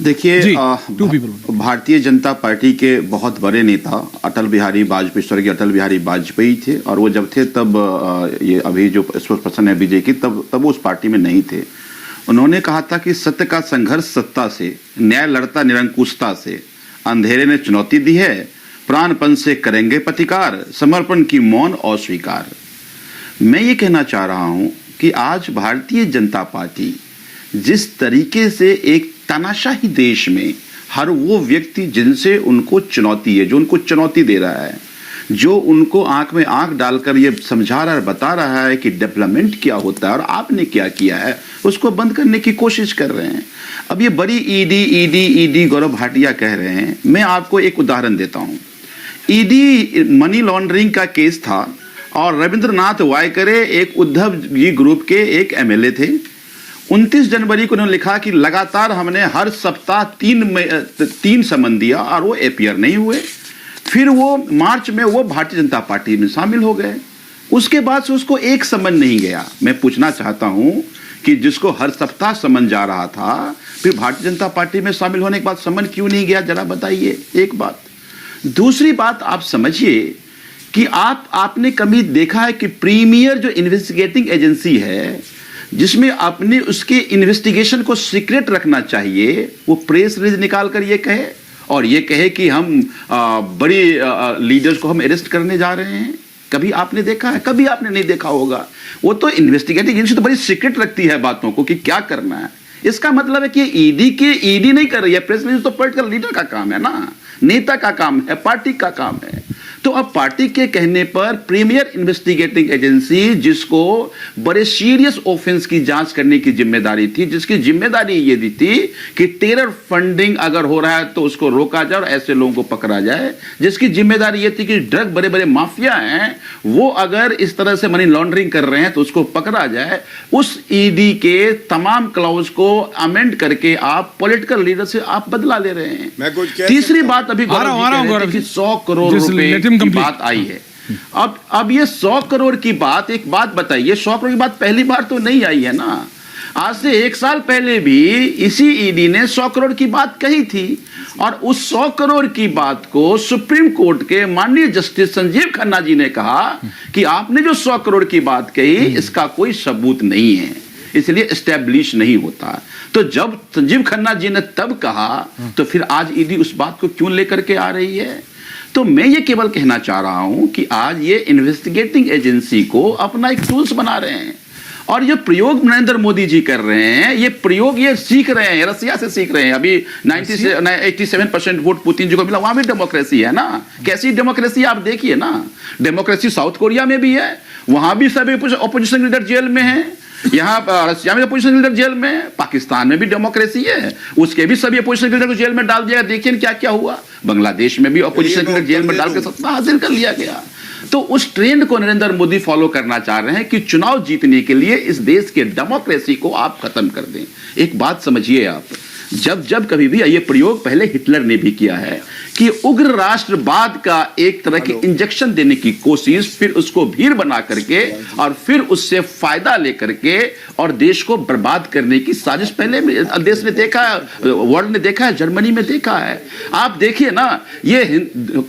देखिए, भारतीय जनता पार्टी के बहुत बड़े नेता अटल बिहारी वाजपेयी, स्वर्गीय अटल बिहारी वाजपेयी थे, और वो जब थे तब ये अभी जो स्पोक्सपर्सन है विजय की, तब वो उस पार्टी में नहीं थे। उन्होंने कहा था कि सत्य का संघर्ष सत्ता से, न्याय लड़ता निरंकुशता से, अंधेरे ने चुनौती दी है, प्राणपण से करेंगे प्रतिकार, समर्पण की मौन अस्वीकार। मैं ये कहना चाह रहा हूं कि आज भारतीय जनता पार्टी जिस तरीके से एक तानाशाही देश में हर वो व्यक्ति जिनसे उनको चुनौती है, जो उनको चुनौती दे रहा है, जो उनको आंख में आंख डालकर ये समझा रहा है, बता रहा है कि डेवलपमेंट क्या होता है और आपने क्या किया है, उसको बंद करने की कोशिश कर रहे हैं। अब ये बड़ी ईडी गौरव भाटिया कह रहे हैं। मैं आपको एक उदाहरण देता हूं। ईडी मनी लॉन्ड्रिंग का केस था और रविंद्रनाथ वायकरे एक उद्धव जी ग्रुप के एक एमएलए थे। 29 जनवरी को उन्होंने लिखा कि लगातार हमने हर सप्ताह 3 समन दिया और वो अपीयर नहीं हुए। फिर वो मार्च में वो भारतीय जनता पार्टी में शामिल हो गए। उसके बाद से उसको एक समन नहीं गया। मैं पूछना चाहता हूं कि जिसको हर सप्ताह समन जा रहा था, फिर भारतीय जनता पार्टी में शामिल होने के बाद समन क्यों नहीं गया, जरा बताइए। एक बात। दूसरी बात, आप समझिए कि आपने कभी देखा है कि प्रीमियर जो इन्वेस्टिगेटिंग एजेंसी है, जिसमें अपने उसके इन्वेस्टिगेशन को सीक्रेट रखना चाहिए, वो प्रेस रिलीज निकाल कर ये कहे और ये कहे कि हम बड़ी लीडर्स को हम अरेस्ट करने जा रहे हैं? कभी आपने देखा है? कभी आपने नहीं देखा होगा। वो तो इन्वेस्टिगेटिंग एजेंसी तो बड़ी सीक्रेट रखती है बातों को कि क्या करना है। इसका मतलब है कि ईडी नहीं कर रही है, प्रेस रिलीज तो पॉलिटिकल लीडर का काम है ना, नेता का काम है, पार्टी का काम है। तो अब पार्टी के कहने पर प्रीमियर इन्वेस्टिगेटिंग एजेंसी, जिसको बड़े सीरियस ऑफेंस की जांच करने की जिम्मेदारी थी, जिसकी जिम्मेदारी ये दी थी कि टेरर फंडिंग अगर हो रहा है तो उसको रोका जाए और ऐसे लोगों को पकड़ा जाए, जिसकी जिम्मेदारी ये थी कि ड्रग बड़े बड़े माफिया हैं, वो अगर इस तरह से मनी लॉन्ड्रिंग कर रहे हैं तो उसको पकड़ा जाए, उस ईडी के तमाम क्लॉज को अमेंड करके आप पॉलिटिकल लीडर से आप बदला ले रहे हैं। तीसरी बात, अभी 100 करोड़ रुपए की बात आई है। अब ये 100 करोड़ की बात, एक बात बताइए, 100 करोड़ की बात पहली बार तो नहीं आई है ना। आज से 1 साल पहले भी इसी ईडी ने 100 करोड़ की बात कही थी और उस 100 करोड़ की बात को सुप्रीम कोर्ट के माननीय जस्टिस संजीव खन्ना जी ने कहा कि आपने जो 100 करोड़ की बात कही, इसका कोई सबूत नहीं है, इसलिए एस्टैब्लिश नहीं होता। तो जब संजीव खन्ना जी ने तब कहा, तो फिर आज ईडी उस बात को क्यों लेकर के आ रही है? तो मैं ये केवल कहना चाह रहा हूं कि आज ये इन्वेस्टिगेटिंग एजेंसी को अपना एक टूल्स बना रहे हैं और ये प्रयोग नरेंद्र मोदी जी कर रहे हैं। ये प्रयोग ये सीख रहे हैं, रसिया से सीख रहे हैं। अभी 87% वोट पुतिन जी को मिला, वहां भी डेमोक्रेसी है ना। कैसी डेमोक्रेसी आप देखिए ना। डेमोक्रेसी साउथ कोरिया में भी है, वहां भी सभी ऑपोजिशन लीडर जेल में है। यहाँ रशिया में अपोजिशन लीडर जेल में, पाकिस्तान में भी डेमोक्रेसी है, उसके भी सभी अपोजिशन लीडर को जेल में डाल दिया। देखिए क्या क्या हुआ, बांग्लादेश में भी अपोजिशन लीडर जेल में डाल के सत्ता हासिल कर लिया गया। तो उस ट्रेंड को नरेंद्र मोदी फॉलो करना चाह रहे हैं कि चुनाव जीतने के लिए इस देश के डेमोक्रेसी को आप खत्म कर दें। एक बात समझिए आप, जब कभी भी ये प्रयोग पहले हिटलर ने भी किया है कि उग्र राष्ट्रवाद का एक तरह की इंजेक्शन देने की कोशिश, फिर उसको भीड़ बना करके और फिर उससे फायदा लेकर के और देश को बर्बाद करने की साजिश पहले देश ने देखा है, वर्ल्ड ने देखा है, जर्मनी में देखा है। आप देखिए ना, ये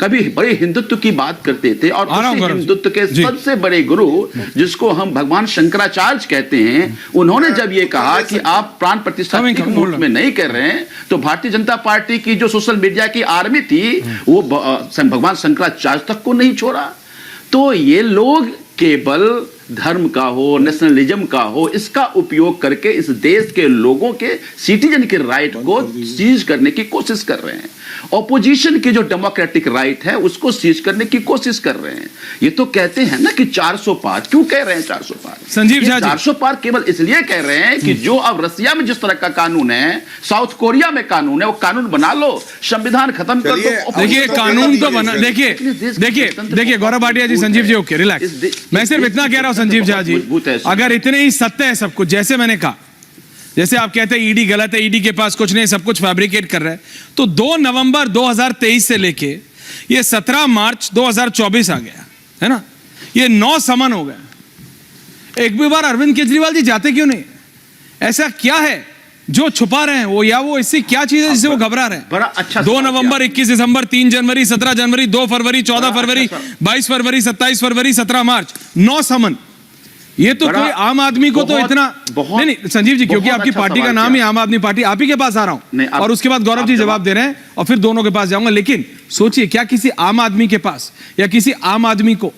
कभी बड़े हिंदुत्व की बात करते थे और हिंदुत्व के सबसे बड़े गुरु, जिसको हम भगवान शंकराचार्य कहते हैं, उन्होंने जब ये कहा कि आप प्राण प्रतिष्ठा में नहीं कर रहे हैं, तो भारतीय जनता पार्टी की जो सोशल मीडिया की आर्मी थी, वो भगवान शंकराचार्य तक को नहीं छोड़ा। तो ये लोग केवल धर्म का हो, नेशनलिज्म का हो, इसका उपयोग करके इस देश के लोगों के सिटीजन के राइट को सीज करने की कोशिश कर रहे हैं। ऑपोजिशन की जो डेमोक्रेटिक राइट है उसको सीज करने की कोशिश कर रहे हैं। ये तो कहते हैं ना कि 400 पार, क्यों कह रहे हैं 400 पार? संजीव झा, 400 पार केवल इसलिए कह रहे हैं कि जो अब रसिया में जिस तरह का कानून है, साउथ कोरिया में कानून है, वो कानून बना लो, संविधान खत्म कर दो। देखिए कानून तो बना, देखिए गौरव भाटिया जी, संजीव जी, ओके रिलैक्स। मैं सिर्फ इतना कह रहा हूं संजीव झा जी, अगर इतने ही सत्य है सब कुछ, जैसे मैंने कहा, जैसे आप कहते हैं ईडी गलत है, ईडी के पास कुछ नहीं, सब कुछ फैब्रिकेट कर रहा है, तो 2 नवंबर 2023 से लेके ये 17 मार्च 2024 आ गया है ना, ये 9 समन हो गए। एक भी बार अरविंद केजरीवाल जी जाते क्यों नहीं? ऐसा क्या है जो छुपा रहे हैं वो, या वो इससे क्या चीज है जिससे वो घबरा रहे हैं? बड़ा अच्छा 2 नवंबर, 21 दिसंबर, 3 जनवरी, 17 जनवरी, 2 फरवरी, 14 फरवरी, 22 फरवरी, 27 फरवरी, 17 मार्च, 9 समन। ये तो कोई आम आदमी को तो इतना नहीं संजीव जी, क्योंकि आपकी पार्टी का नाम ही आम आदमी पार्टी, आप ही के पास आ रहा हूं और उसके बाद गौरव जी जवाब दे रहे हैं और फिर दोनों के पास जाऊंगा। लेकिन सोचिए, क्या किसी आम आदमी के पास या किसी आम आदमी को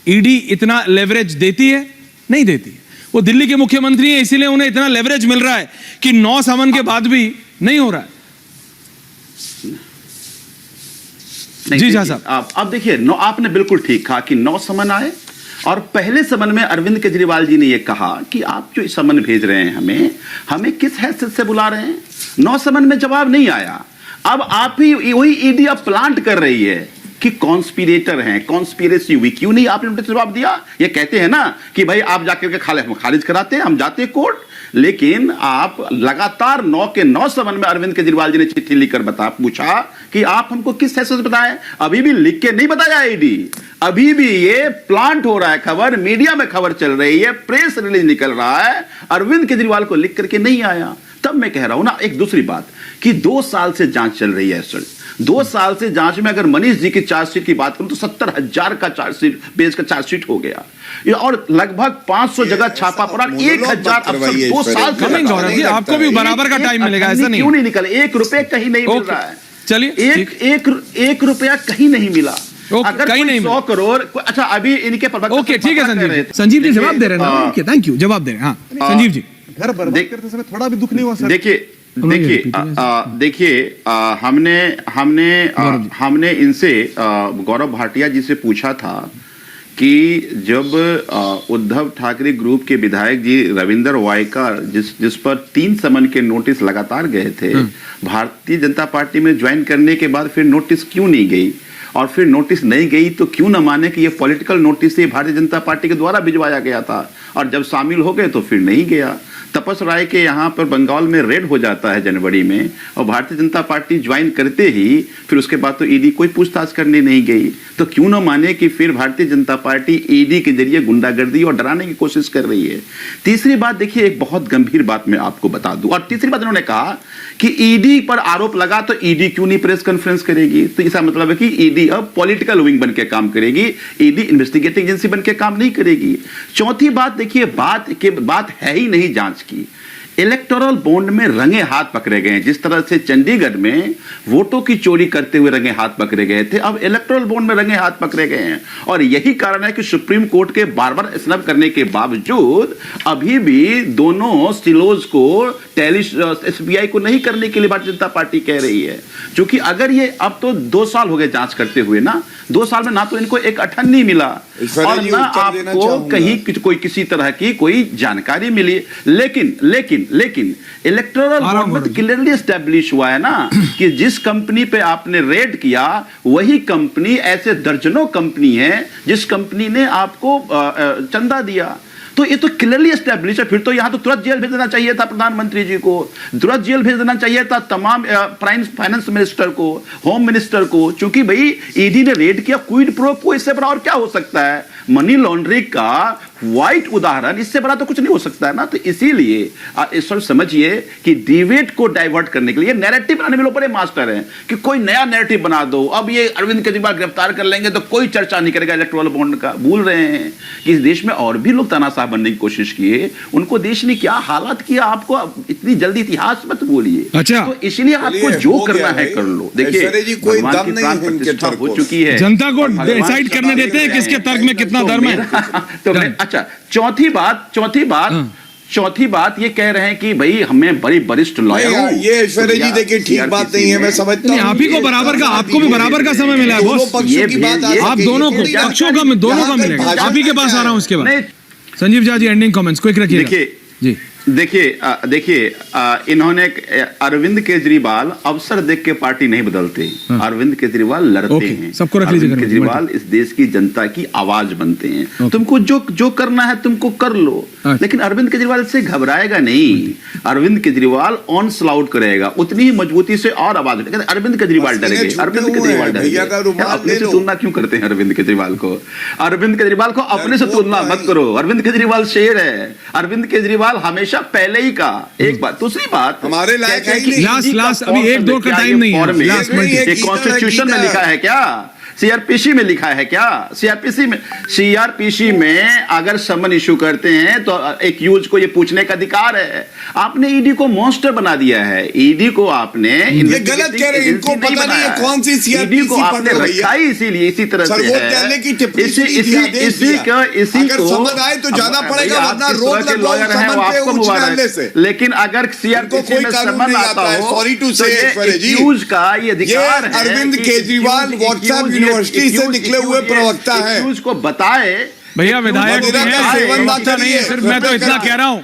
ईडी इतना लेवरेज देती है? नहीं देती। वो दिल्ली के मुख्यमंत्री हैं, इसीलिए उन्हें इतना लेवरेज मिल रहा है कि 9 समन के बाद भी नहीं हो रहा है। जी साहब, अब देखिए, आपने बिल्कुल ठीक कहा कि 9 समन आए और पहले समन में अरविंद केजरीवाल जी ने यह कहा कि आप जो समन भेज रहे हैं हमें किस हैसियत से बुला रहे हैं? 9 समन में जवाब नहीं आया। अब आप ही वही ईडी अब प्लांट कर रही है कि कॉन्स्पिरेटर हैं, कॉन्स्पिरेसी हुई। क्यों नहीं आपने उनको जवाब दिया? ये कहते हैं ना कि भाई आप जाकर के खारिज कराते हैं, हम जाते हैं कोर्ट। लेकिन आप लगातार 9 के 9 समन में अरविंद केजरीवाल जी ने चिट्ठी लिखकर पूछा कि आप हमको किस हैसियत से बताएं। अभी भी लिख के नहीं बताया ईडी, अभी भी ये प्लांट हो रहा है खबर, मीडिया में खबर चल रही है, प्रेस रिलीज निकल रहा है, अरविंद केजरीवाल को लिख करके नहीं आया। तब मैं कह रहा हूं ना, एक दूसरी बात कि 2 साल से जांच चल रही है सर। 2 साल से जांच में अगर मनीष जी की चार्जशीट की बात करूं तो 70,000 का चार्जशीट पेज का चार्जशीट हो गया और लगभग 500 जगह छापा पड़ा। 1,000 अफसर 2 साल से। आपको भी बराबर का टाइम मिलेगा, ऐसा नहीं? क्यों नहीं निकले? 1 रुपए कहीं नहीं मिल रहा है। चलिए, एक रुपया कहीं नहीं मिला। अगर कहीं नहीं 100 करोड़, अच्छा अभी इनके ओके, ठीक है संजीव जी जवाब दे रहे हैं। थैंक यू, जवाब दे रहे हैं। हाँ संजीव जी, घर बर्बाद करते समय थोड़ा भी दुख नहीं हुआ सर? देखिए, हमने इनसे गौरव भाटिया जी से पूछा था कि जब उद्धव ठाकरे ग्रुप के विधायक जी रविंदर वायकर जिस पर 3 समन के नोटिस लगातार गए थे, भारतीय जनता पार्टी में ज्वाइन करने के बाद फिर नोटिस क्यों नहीं गई? और फिर नोटिस नहीं गई तो क्यों न माने कि ये political notice Bharatiya Janata party के द्वारा भिजवाया गया था, और जब शामिल हो गए तो फिर नहीं गया। तपस राय के यहाँ पर बंगाल में रेड हो जाता है जनवरी में, और भारतीय जनता पार्टी ज्वाइन करते ही फिर उसके बाद तो ईडी कोई पूछताछ करने नहीं गई। तो क्यों ना माने कि फिर भारतीय जनता पार्टी ईडी के जरिए गुंडागर्दी और डराने की कोशिश कर रही है। तीसरी बात देखिए, एक बहुत गंभीर बात मैं आपको बता दूं, और तीसरी बात इन्होंने कहा कि ईडी पर आरोप लगा तो ईडी क्यों नहीं प्रेस कॉन्फ्रेंस करेगी? तो इसका मतलब है कि ईडी अब पॉलिटिकल विंग बन के काम करेगी, ईडी इन्वेस्टिगेटिंग एजेंसी बन के काम नहीं करेगी। चौथी बात देखिए, बात है ही नहीं जांच की। इलेक्टोरल बॉन्ड में रंगे हाथ पकड़े गए हैं। जिस तरह से चंडीगढ़ में वोटों की चोरी करते हुए रंगे हाथ पकड़े गए थे, अब इलेक्टोरल बॉन्ड में रंगे हाथ पकड़े गए हैं। और यही कारण है कि सुप्रीम कोर्ट के बार-बार स्नब करने के बावजूद अभी भी दोनों सिलोज को एसबीआई को नहीं करने के लिए भारतीय जनता पार्टी कह रही है। क्योंकि अगर ये अब तो 2 साल हो गए जांच करते हुए ना, 2 साल में ना तो इनको एक अठन्नी मिला और ना आपको कहीं कोई किसी तरह की कोई जानकारी मिली। लेकिन इलेक्टोरल बॉन्ड में क्लियरली एस्टैब्लिश हुआ है ना कि जिस कंपनी पे आपने रेड किया वही कंपनी, ऐसे दर्जनों कंपनी है जिस कंपनी ने आपको चंदा दिया। तो ये तो क्लियरली एस्टैब्लिश है। फिर तो यहां तो तुरंत जेल भेज देना चाहिए था प्रधानमंत्री जी को, तुरंत जेल भेज देना चाहिए था तमाम फाइनेंस मिनिस्टर को, होम मिनिस्टर को। चूंकि भाई ईडी ने रेड किया, क्विड प्रो क्वो, इससे बड़ा और क्या हो सकता है? मनी लॉन्ड्रिंग का व्हाइट उदाहरण, इससे बड़ा तो कुछ नहीं हो सकता है ना। तो इसीलिए इस वक्त समझिए कि डिबेट को डाइवर्ट करने के लिए नैरेटिव बनाने में लोग बड़े मास्टर हैं कि कोई नया नैरेटिव बना दो, अब ये अरविंद केजरीवाल गिरफ्तार कर लेंगे तो कोई चर्चा नहीं करेगा इलेक्टोरल बॉन्ड का। भूल रहे हैं कि इस देश में और भी लोग तानाशाह बनने की कोशिश किए, उनको देश ने क्या हालात किया। आपको इतनी जल्दी इतिहास मत बोलिए। अच्छा, तो इसलिए आपको जो करना है कर लो। देखिए, कोई दम नहीं है, हो चुकी है, जनता को डिसाइड करने देते हैं किसके तर्क में कितना दम है। तो अच्छा, चौथी बात ये कह रहे हैं कि भाई हमें बड़ी वरिष्ठ लॉयर हूं। ये ऐश्वर्या जी देखिए ठीक बात नहीं है, मैं समझता हूं। आप ही को बराबर का, आपको भी बराबर का समय मिला है बॉस। आप दोनों को पक्षों का दोनों का मिलेगा। आप ही के पास आ रहा हूं उसके बाद। Sanjeev Jha ji, ending comments quick रखिए। देखिए, इन्होंने अरविंद केजरीवाल अवसर देख के पार्टी नहीं बदलते। अरविंद केजरीवाल लड़ते हैं। सबको रख लीजिए। केजरीवाल इस देश की जनता की आवाज बनते हैं। तुमको जो करना है तुमको कर लो, लेकिन अरविंद केजरीवाल से घबराएगा नहीं। अरविंद केजरीवाल ऑन स्लाउट करेगा, उतनी ही मजबूती से और आवाज उठेगा। अरविंद केजरीवाल डरेंगे, अरविंद केजरीवाल डरेंगे। अपने से तुलना क्यों करते हैं अरविंद केजरीवाल को? अरविंद केजरीवाल को अपने से तुलना मत करो। अरविंद केजरीवाल शेर है। अरविंद केजरीवाल हमेशा हमेशा पहले ही कहा। एक बात, दूसरी बात, हमारे लायक कहते हैं है कि ही नहीं। लास्ट- ED का लास्ट, फॉर्म अभी एक दो का क्या टाइम ये नहीं है। फॉर्म है? लास्ट नहीं, ये कॉन्स्टिट्यूशन में लिखा है क्या? सीआरपीसी में लिखा है क्या? सीआरपीसी में अगर समन इशू करते हैं तो एक यूज को ये पूछने का अधिकार है। आपने ईडी को मॉन्स्टर बना दिया है। ईडी को आपने ये गलत कह रहे हैं, इनको पता नहीं है कौन सी ईडी को CRPC आपने पढ़ रही है। रखा ही इसीलिए, इसी तरह से सर्वोच्च है। न्यायालय की टिप्पणी इसी सुनी थी, इसी आदेश इसी दिया। का इसी अगर को समन आए तो जाना अब पड़ेगा, भैया, वरना आप किस रोक तरह के लगवाओ लॉयर हैं, समन वो पे आपको उच्च मुबारक। न्यायालय से। लेकिन अगर सीआरपीसी कोई में कानून समन नहीं आता आता है, हो sorry to तो say, ये ऐश्वर्या जी, एक्यूज का ये अधिकार है अरविंद कि Kejriwal accuse- WhatsApp accuse- university से एक्यूज- निकले हुए एक्यूज- प्रवक्ता हैं। एक्यूज को बताए भैया विधायक मदिरा नहीं का है, सेवन ना प्रवक्ता नहीं है, करिए। सिर्फ मैं तो इतना कह रहा हूं